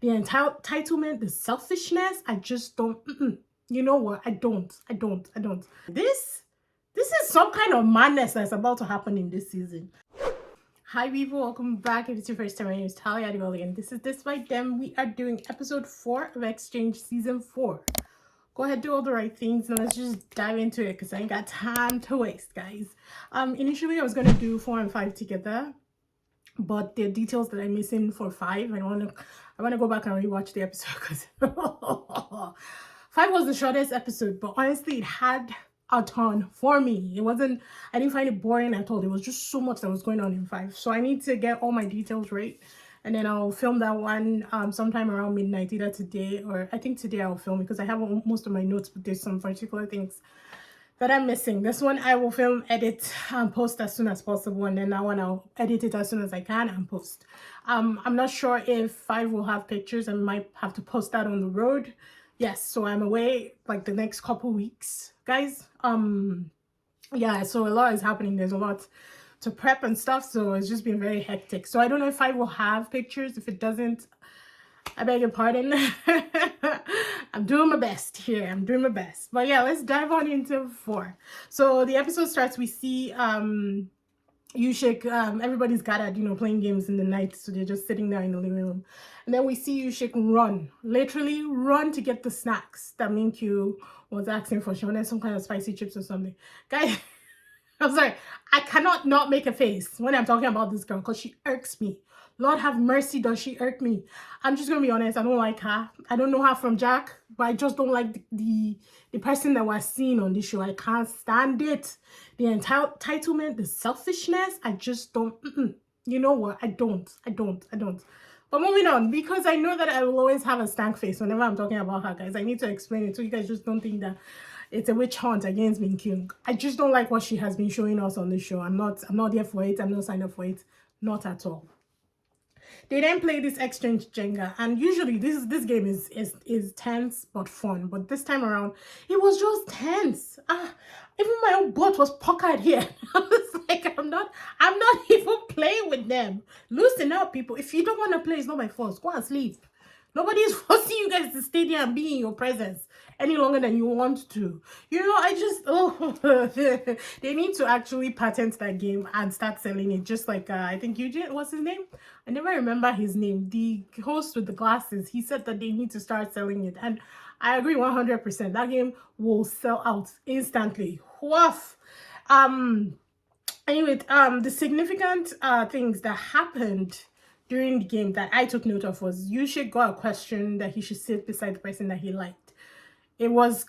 The entitlement, the selfishness, I just don't. You know what? I don't. This is some kind of madness that's about to happen in this season. Hi people, welcome back. If it's your first time, my name is Talia and this is DISBYDEM. We are doing episode 4 of Exchange season 4. Go ahead, do all the right things, and let's just dive into it because I ain't got time to waste, guys. Initially I was gonna do 4 and 5 together, but the details that I'm missing for 5, I want to go back and rewatch the episode because 5 was the shortest episode, but honestly it had a ton for me. I didn't find it boring at all. There was just so much that was going on in 5, so I need to get all my details right, and then I'll film that one sometime around midnight, either today or I think today I'll film because I have most of my notes, but there's some particular things that I'm missing. This one I will film, edit, and post as soon as possible, and then that one I'll edit it as soon as I can and post. I'm not sure if 5 will have pictures. I might have to post that on the road. Yes, so I'm away like the next couple weeks, guys. Yeah, so a lot is happening. There's a lot to prep and stuff, so it's just been very hectic. So I don't know if 5 will have pictures. If it doesn't, I beg your pardon. I'm doing my best here. I'm doing my best. But yeah, let's dive on into 4. So the episode starts, we see Yushik, everybody's gathered, playing games in the night, so they're just sitting there in the living room. And then we see Yushik literally run to get the snacks that Minkyu was asking for. She wanted some kind of spicy chips or something. Guys, I'm sorry, I cannot not make a face when I'm talking about this girl because she irks me. Lord have mercy, does she irk me? I'm just gonna be honest, I don't like her. I don't know her from Jack, but I just don't like the person that we're seeing on this show. I can't stand it. The entitlement, the selfishness, I just don't. You know what? I don't. But moving on, because I know that I will always have a stank face whenever I'm talking about her, guys. I need to explain it so you guys just don't think that it's a witch hunt against Minkyung. I just don't like what she has been showing us on the show. I'm not here for it. I'm not signed up for it. Not at all. They then play this exchange Jenga, and usually this game is tense but fun, but this time around it was just tense. Even my own butt was puckered here. I was like, I'm not even playing with them. Loosen up, people. If you don't want to play, it's not my fault. Go and sleep. Nobody is forcing you guys to stay there and be in your presence any longer than you want to. I just, they need to actually patent that game and start selling it. Just like, I think Eugene, what's his name? I never remember his name. The host with the glasses, he said that they need to start selling it. And I agree 100%. That game will sell out instantly. Woof. Anyway, the significant things that happened during the game that I took note of was Yushik got a question that he should sit beside the person that he liked. It was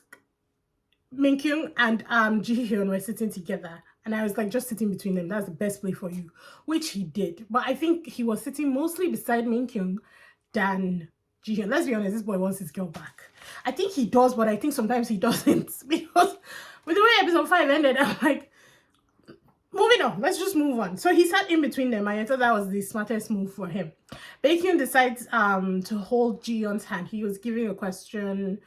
Minkyung and Jihyun were sitting together, and I was like, just sitting between them, that's the best play for you, which he did. But I think he was sitting mostly beside Minkyung than Jihyun. Let's be honest, this boy wants his girl back. I think he does, but I think sometimes he doesn't, because with the way episode 5 ended, I'm like, moving on, let's just move on. So he sat in between them, and I thought that was the smartest move for him. Baekhyun decides to hold Jihyun's hand. He was giving a question,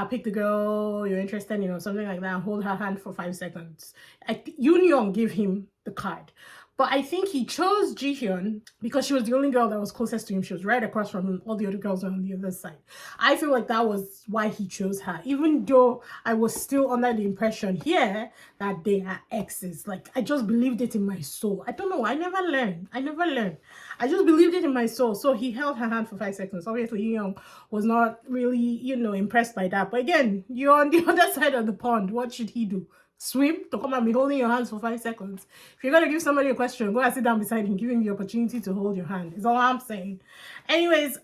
pick the girl you're interested in or something like that, and hold her hand for 5 seconds. Yoon Young gave him the card. But I think he chose Jihyun because she was the only girl that was closest to him. She was right across from him. All the other girls were on the other side. I feel like that was why he chose her, even though I was still under the impression here that they are exes. Like, I just believed it in my soul. I don't know. I never learned. I just believed it in my soul. So he held her hand for 5 seconds. Obviously, Young was not really, impressed by that. But again, you're on the other side of the pond. What should he do? Swim to come and be holding your hands for 5 seconds? If you're gonna give somebody a question, go and sit down beside him, give him the opportunity to hold your hand. Is all I'm saying. Anyways,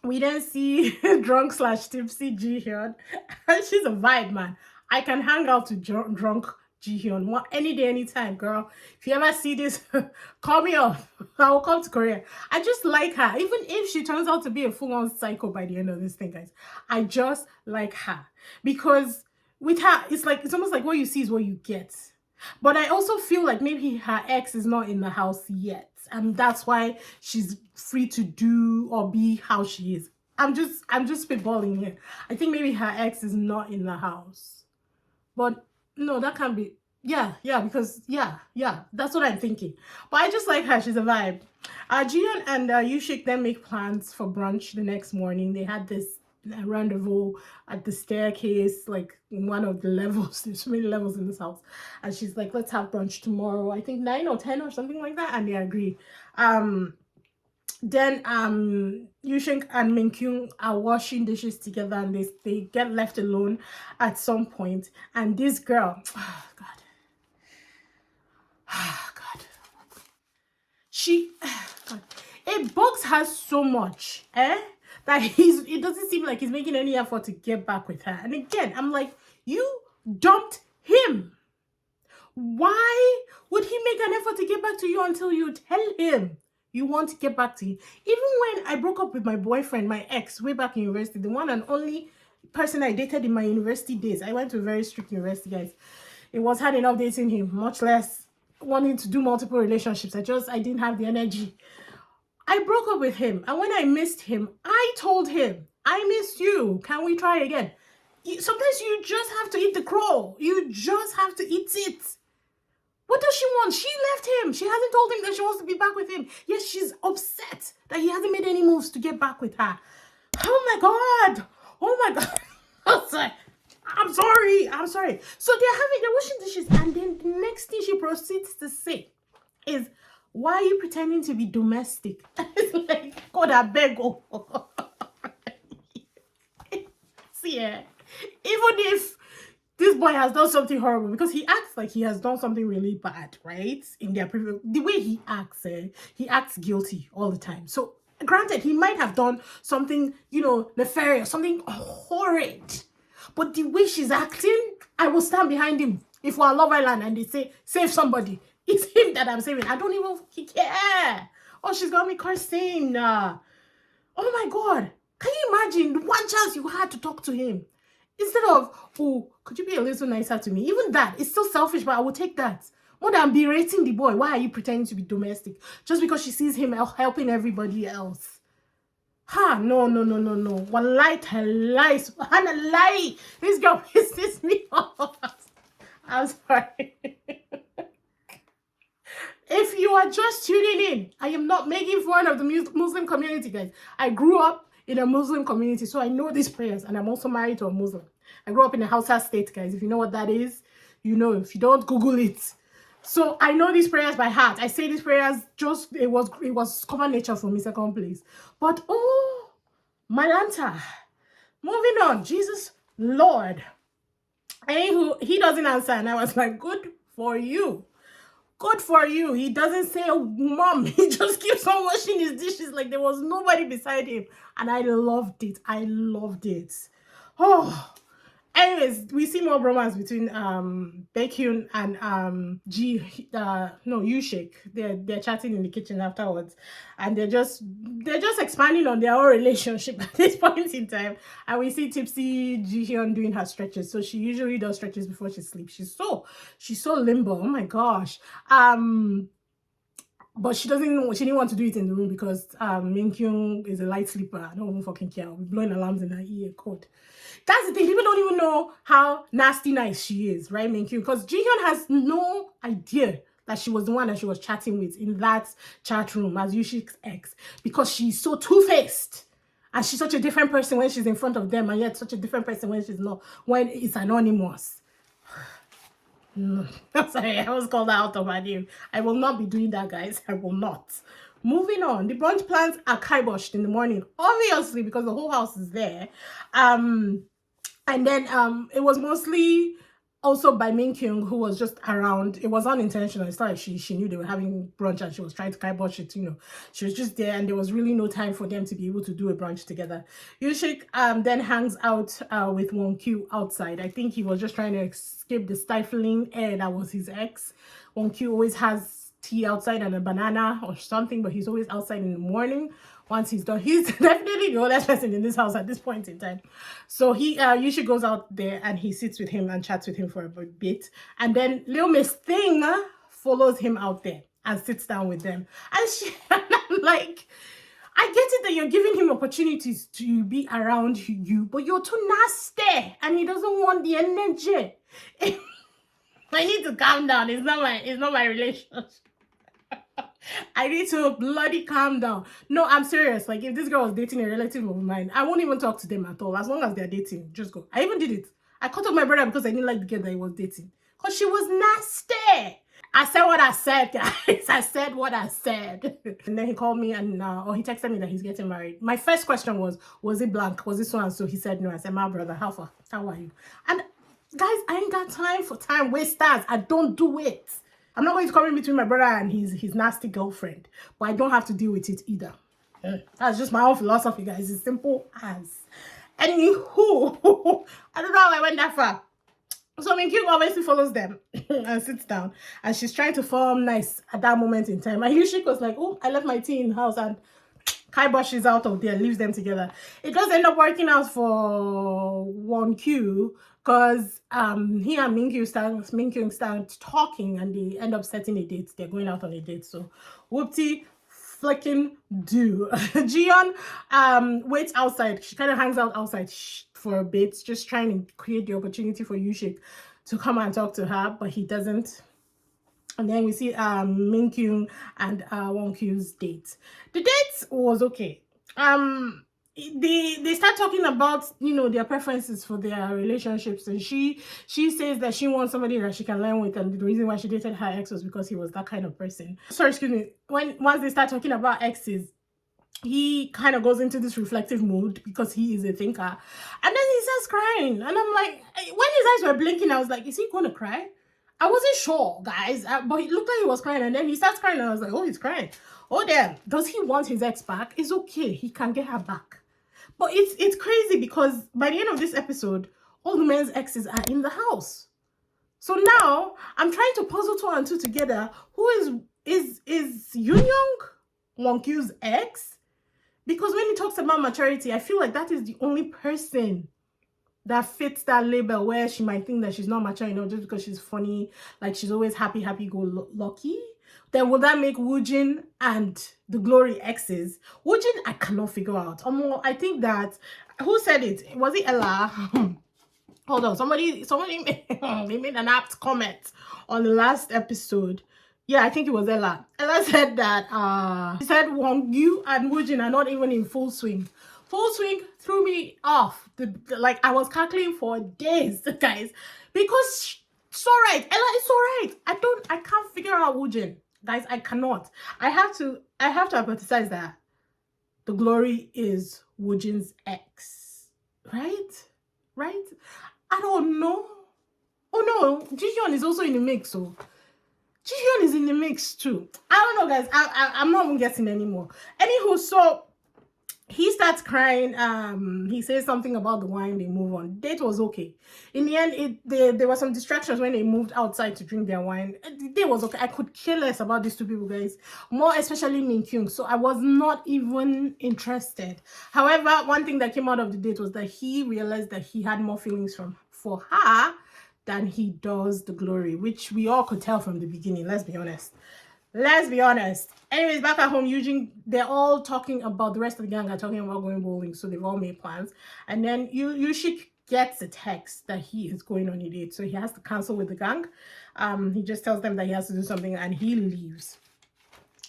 we then see drunk/tipsy Jihyun, and she's a vibe, man. I can hang out with drunk Jihyun any day, anytime, girl. If you ever see this, call me up. I will come to Korea. I just like her, even if she turns out to be a full-on psycho by the end of this thing, guys. I just like her because with her, it's almost like what you see is what you get. But I also feel like maybe her ex is not in the house yet, and that's why she's free to do or be how she is. I'm just spitballing here. I think maybe her ex is not in the house. But no, that can't be. Yeah, because that's what I'm thinking. But I just like her. She's a vibe. Jian and Yushik then make plans for brunch the next morning. They had this rendezvous at the staircase, like in one of the levels. There's so many levels in this house, and she's like, "Let's have brunch tomorrow. I think 9 or 10 or something like that." And they agree. Then Yushik and Minkyung are washing dishes together, and they get left alone at some point. And this girl, oh God, oh God, she, God, it bugs her so much, that it doesn't seem like he's making any effort to get back with her. And again, I'm like, you dumped him. Why would he make an effort to get back to you until you tell him you want to get back to him? Even when I broke up with my boyfriend, my ex, way back in university, the one and only person I dated in my university days. I went to a very strict university, guys. It was hard enough dating him, much less wanting to do multiple relationships. I didn't have the energy. I broke up with him, and when I missed him, I told him, I missed you. Can we try again? Sometimes you just have to eat the crow. You just have to eat it. What does she want? She left him. She hasn't told him that she wants to be back with him. Yes, she's upset that he hasn't made any moves to get back with her. Oh my God. Oh my God. I'm sorry. So they're washing dishes, and then the next thing she proceeds to say is, why are you pretending to be domestic? It's like, God, I beg. See, even if this boy has done something horrible, because he acts like he has done something really bad, right? In their previous, the way he acts guilty all the time. So granted, he might have done something, nefarious, something horrid. But the way she's acting, I will stand behind him. If we're on Love Island and they say, save somebody, it's him that I'm saving. I don't even care. Oh, she's got me cursing. Oh my God. Can you imagine the one chance you had to talk to him? Instead of, oh, could you be a little nicer to me? Even that, it's still selfish, but I will take that. More than berating the boy. Why are you pretending to be domestic? Just because she sees him helping everybody else. No. One light, a lie. This girl pisses me off. I'm sorry. If you are just tuning in, I am not making fun of the Muslim community, guys. I grew up in a Muslim community, so I know these prayers, and I'm also married to a Muslim. I grew up in a Hausa state, guys. If you know what that is, you know. If you don't, Google it. So I know these prayers by heart. I say these prayers it was common nature for me, second place. But oh, Malanta. Moving on, Jesus Lord. Anywho, he doesn't answer, and I was like, good for you. Good for you. He doesn't say, oh, mom. He just keeps on washing his dishes like there was nobody beside him. And I loved it. Oh. Anyways, we see more romance between Baekhyun and Yushik. They're chatting in the kitchen afterwards, and they're just expanding on their own relationship at this point in time. And we see Tipsy Jihyun doing her stretches. So she usually does stretches before she sleeps. She's so limber. Oh my gosh. But she didn't want to do it in the room because Minkyung is a light sleeper. I don't even fucking care. We're blowing alarms in her ear. Code. That's the thing. People don't even know how nasty nice she is, right, Minkyung? Because Jihyun has no idea that she was the one that she was chatting with in that chat room as Yushik's ex, because she's so two-faced. And she's such a different person when she's in front of them, and yet such a different person when she's not, when it's anonymous. I'm sorry, I was called out of my name. I will not be doing that, guys. I will not. Moving on, the brunch plans are kiboshed in the morning, obviously, because the whole house is there. And then it was mostly also by Minkyung, who was just around. It was unintentional. It's not like she knew they were having brunch and she was trying to kibosh it, She was just there, and there was really no time for them to be able to do a brunch together. Yushik then hangs out with Won-kyu outside. I think he was just trying to escape the stifling air that was his ex. Won-kyu always has tea outside and a banana or something, but he's always outside in the morning. Once he's done, he's definitely the oldest person in this house at this point in time. So he usually goes out there and he sits with him and chats with him for a bit, and then Lil Miss Thing follows him out there and sits down with them. And I'm like, I get it that you're giving him opportunities to be around you, but you're too nasty and he doesn't want the energy. I need to calm down. It's not my relationship. I need to bloody calm down. No, I'm serious. Like, if this girl was dating a relative of mine, I won't even talk to them at all. As long as they're dating, just go. I even did it. I cut off my brother because I didn't like the girl that he was dating. Because she was nasty. I said what I said, guys. I said what I said. And then he called me and or he texted me that he's getting married. My first question was it blank? Was it so and so? He said no. I said, my brother, how far? How are you? And guys, I ain't got time for time wasters. I don't do it. I'm not going to come in between my brother and his nasty girlfriend, but I don't have to deal with it either. That's just my own philosophy, guys. It's simple as. Anywho, I don't know how I went that far. So Minkyung obviously follows them and sits down, and she's trying to form nice at that moment in time. And Yushik was like, oh, I left my tea in the house, and Kaibosh is out of there, leaves them together. It does end up working out for 1Q because he and Minkyung start talking, and they end up setting a date. They're going out on a date. So whoopty flicking do. Jiyeon waits outside. She kind of hangs out outside for a bit, just trying to create the opportunity for Yushik to come and talk to her, but he doesn't. And then we see Minkyung and 1Q's date. The date was okay. They start talking about, you know, their preferences for their relationships, and she says that she wants somebody that she can learn with, and the reason why she dated her ex was because he was that kind of person. Sorry, excuse me. Once they start talking about exes, he kind of goes into this reflective mood because he is a thinker, and then he starts crying, and I'm like, when his eyes were blinking, I was like, is he gonna cry? I wasn't sure, guys, but it looked like he was crying, and then he starts crying, and I was like, oh, he's crying. Oh, damn. Does he want his ex back? It's okay. He can get her back. But it's crazy because by the end of this episode, all the men's exes are in the house. So now I'm trying to puzzle 2 and 2 together. Who is Yoonyoung 1Q's ex? Because when he talks about maturity, I feel like that is the only person that fits that label where she might think that she's not mature enough just because she's funny, like she's always happy go lucky. Then will that make Woojin and the Glory exes? Woojin, I cannot figure out. I think that, who said it? Was it Ella? Hold on, somebody they made an apt comment on the last episode. Yeah, I think it was Ella. Ella said that she said Wongu and Woojin are not even in full swing. Full swing threw me off. Like I was cackling for days, guys, because it's all right. Ella, it's all right. I can't figure out Woojin, guys. I cannot. I have to hypothesize that the Glory is Woojin's ex, right? I don't know. Oh no, Jihyun is also in the mix. So Jihyun is in the mix too. I don't know, guys. I'm not even guessing anymore. Anywho, so he starts crying. He says something about the wine. They move on. Date was okay. In the end, there were some distractions when they moved outside to drink their wine. The date was okay. I could care less about these 2 people, guys. More especially Minkyung. So I was not even interested. However, one thing that came out of the date was that he realized that he had more feelings for her than he does the Glory, which we all could tell from the beginning. Let's be honest. Anyways, back at home, Eugene, they're all talking about, the rest of the gang are talking about going bowling, so they've all made plans. And then Yushik gets a text that he is going on a date, so he has to cancel with the gang. He just tells them that he has to do something, and he leaves.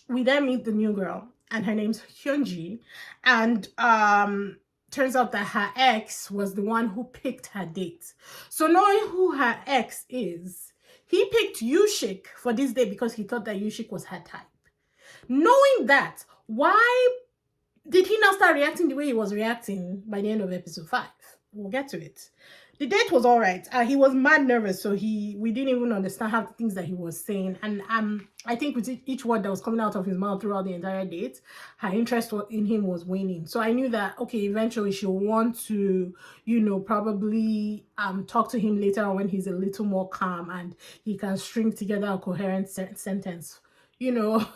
We then meet the new girl, and her name's Hyunji, and turns out that her ex was the one who picked her date. So knowing who her ex is, he picked Yushik for this day because he thought that Yushik was her type. Knowing that, why did he now start reacting the way he was reacting by the end of episode 5? We'll get to it. The date was all right. He was mad nervous, so we didn't even understand half the things that he was saying. And I think with each word that was coming out of his mouth throughout the entire date, her interest in him was waning. So I knew that, okay, eventually she'll want to, you know, probably talk to him later on when he's a little more calm and he can string together a coherent sentence. You know,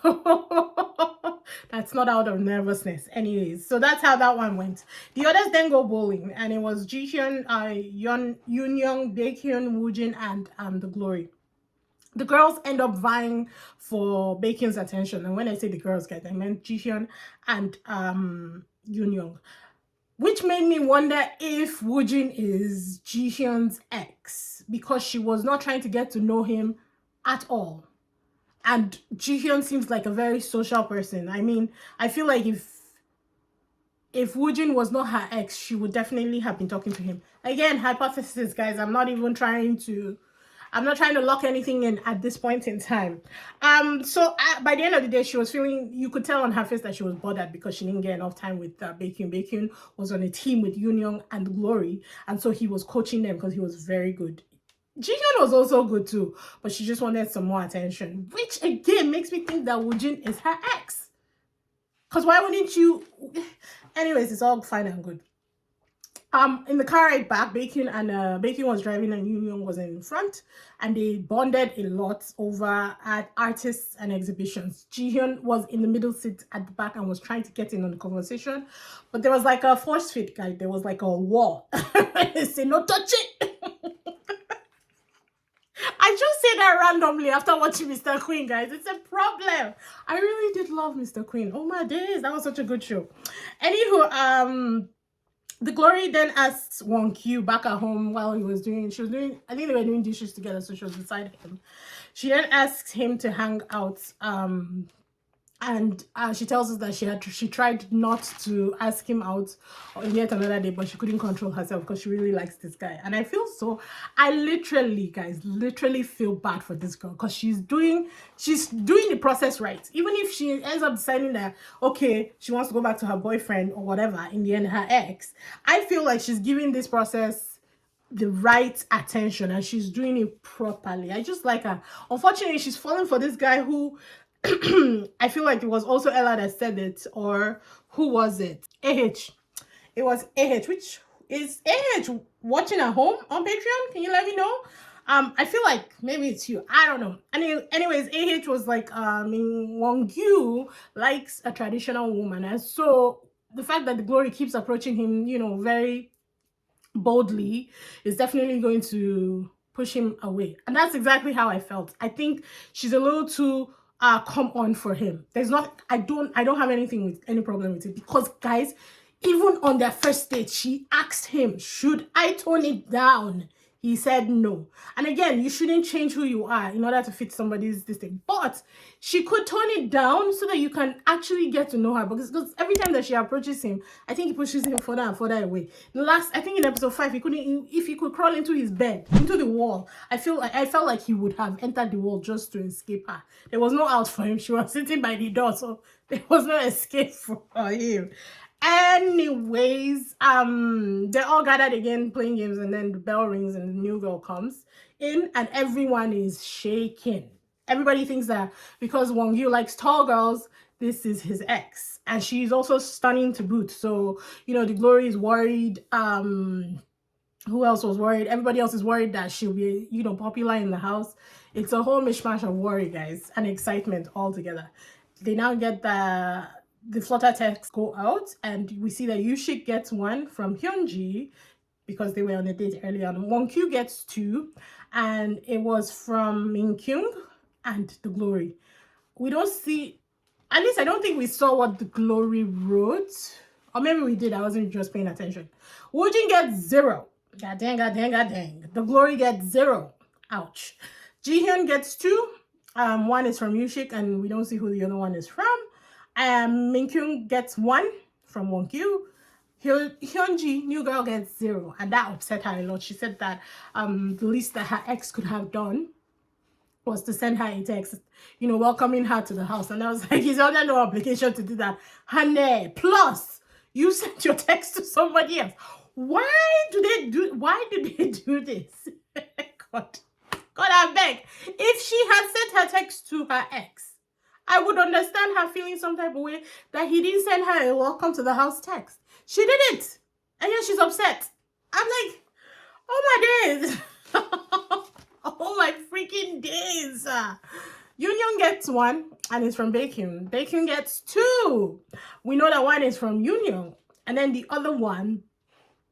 that's not out of nervousness. Anyways, so that's how that one went. The others then go bowling, and it was Jihyun, Yoonyoung, Baekhyun, Woojin, and the Glory. The girls end up vying for Baekhyun's attention, and when I say the girls, guys, I meant Jihyun and Yoonyoung. which made me wonder if Woojin is Jihyun's ex, because she was not trying to get to know him at all. And Jihyun seems like a very social person. I mean, I feel like if Woojin was not her ex, she would definitely have been talking to him. Again, hypothesis, guys. I'm not trying to lock anything in at this point in time. So by the end of the day, she was feeling, you could tell on her face that she was bothered because she didn't get enough time with Baekhyun. Baekhyun was on a team with Yoonyoung and Glory, and so he was coaching them because he was very good. Jihyun was also good too, but she just wanted some more attention, which again makes me think that Woojin is her ex. Because why wouldn't you? Anyways, it's all fine and good. In the car ride back, Baekhyun was driving and Yoonyoung was in front, and they bonded a lot over at artists and exhibitions. Jihyun was in the middle seat at the back and was trying to get in on the conversation, but there was like a force fit, guy. There was like a wall. Say no touch it. I just say that randomly after watching Mr. Queen, guys. It's a problem. I really did love Mr. Queen. Oh my days, that was such a good show. Anywho, the Glory then asks Won Kyu back at home while she was doing, I think they were doing dishes together, so she was beside him. She then asks him to hang out, and she tells us that she tried not to ask him out on yet another day, but she couldn't control herself because she really likes this guy. And I literally feel bad for this girl because she's doing the process right. Even if she ends up deciding that, okay, she wants to go back to her boyfriend or whatever, in the end, her ex, I feel like she's giving this process the right attention and she's doing it properly. I just like her. Unfortunately, she's falling for this guy who I feel like it was also Ella that said it, or who was it? AH. It was AH, which is AH watching at home on Patreon. Can you let me know? I feel like maybe it's you. I don't know. Anyways, AH was like, Won Kyu likes a traditional woman, and so the fact that the Glory keeps approaching him, very boldly, is definitely going to push him away. And that's exactly how I felt. I think she's a little too come on for him. I don't have any problem with it, because guys, even on their first date, she asked him, should I tone it down? He said no. And again, you shouldn't change who you are in order to fit somebody's this thing. But she could tone it down so that you can actually get to know her. Because every time that she approaches him, I think he pushes him further and further away. I think in episode 5, if he could crawl into his bed, into the wall, I felt like he would have entered the wall just to escape her. There was no out for him. She was sitting by the door, so there was no escape for him. Anyways, they're all gathered again playing games, and then the bell rings and the new girl comes in and everyone is shaking. Everybody thinks that because Won Kyu likes tall girls, this is his ex, and she's also stunning to boot. So the Glory is worried. Who else was worried? Everybody else is worried that she'll be popular in the house. It's a whole mishmash of worry, guys, and excitement all together. They now get the flutter texts go out, and we see that Yushik gets one from Hyunji because they were on a date earlier on. Won Kyu gets 2, and it was from Min Kyung and the Glory. We don't see, at least I don't think we saw what the Glory wrote, or maybe we did. I wasn't just paying attention. Woojin gets 0. God dang. The Glory gets 0. Ouch. Jihyun gets 2. One is from Yushik, and we don't see who the other one is from. Min Kyung gets 1 from Won Kyu. Hyunji, new girl, gets 0, and that upset her a lot. She said that the least that her ex could have done was to send her a text, welcoming her to the house. And I was like, he's under no obligation to do that. Honey, plus you sent your text to somebody else. Why do they do this? God, I beg. If she had sent her text to her ex, I would understand her feeling some type of way that he didn't send her a welcome to the house text. She didn't. And yet she's upset. I'm like, oh my days. Oh my freaking days. Yoonyoung gets 1, and it's from Baekhyun. Baekhyun gets 2. We know that one is from Yoonyoung. And then the other one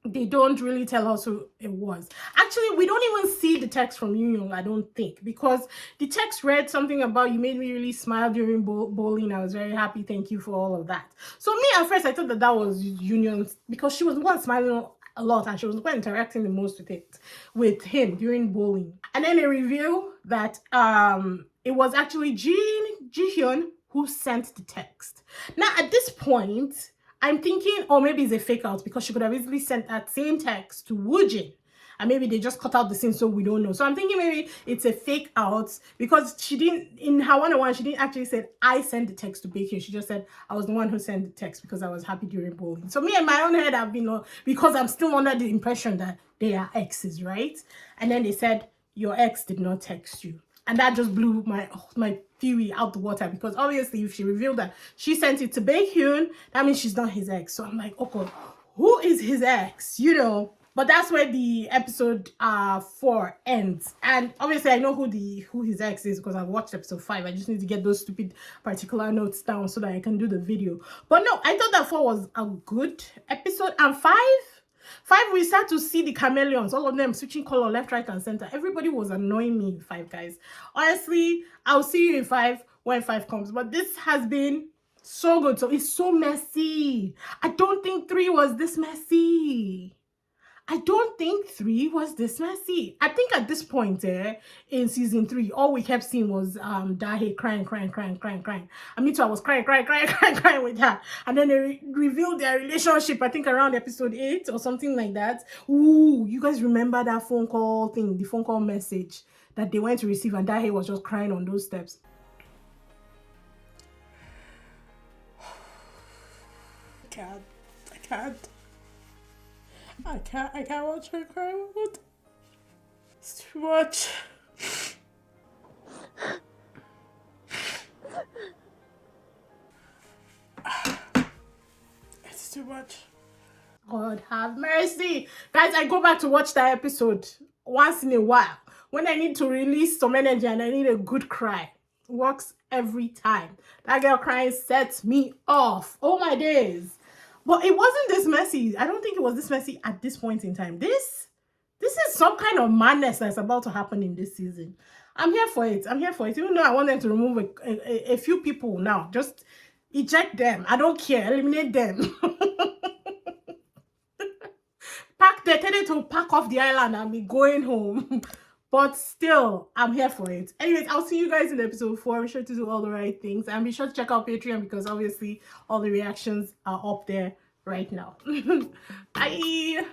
they don't really tell us who it was. Actually, we don't even see the text from Union, I don't think, because the text read something about you made me really smile during bowling. I was very happy. Thank you for all of that. So me at first, I thought that was Union because she was the one smiling a lot and she was the one interacting the most with him during bowling. And then they reveal that it was actually Jihyun who sent the text. Now at this point, I'm thinking, oh, maybe it's a fake out because she could have easily sent that same text to Woojin. And maybe they just cut out the scene so we don't know. So I'm thinking maybe it's a fake out because she didn't, in her one-on-one, she didn't actually say, I sent the text to Baekhyun. She just said, I was the one who sent the text because I was happy during bowling. So me in my own head, I've been, because I'm still under the impression that they are exes, right? And then they said, your ex did not text you. And that just blew my theory out the water because obviously if she revealed that she sent it to Baekhyun, that means she's not his ex. So I'm like, okay, who is his ex? You know. But that's where the episode 4 ends. And obviously I know who his ex is because I've watched episode 5. I just need to get those stupid particular notes down so that I can do the video. But no, I thought that 4 was a good episode. And 5, we start to see the chameleons, all of them switching color left, right, and center. Everybody was annoying me in 5, guys. Honestly, I'll see you in 5 when 5 comes. But this has been so good. So it's so messy. I don't think 3 was this messy. I don't think 3 was this messy. I think at this point in season 3, all we kept seeing was Dahe crying. I mean, so I was crying with her. And then they revealed their relationship, I think around episode 8 or something like that. Ooh, you guys remember that phone call thing, the phone call message that they went to receive and Dahe was just crying on those steps. I can't watch her cry. It's too much. It's too much. God have mercy. Guys, I go back to watch that episode once in a while. When I need to release some energy and I need a good cry. Works every time. That girl crying sets me off. Oh my days. But it wasn't this messy. I don't think it was this messy at this point in time. This is some kind of madness that's about to happen in this season. I'm here for it. Even though I want them to remove a few people now. Just eject them. I don't care. Eliminate them. Tell them to pack off the island and be going home. But still, I'm here for it. Anyways, I'll see you guys in episode 4. Be sure to do all the right things. And be sure to check out Patreon because obviously all the reactions are up there right now. Bye!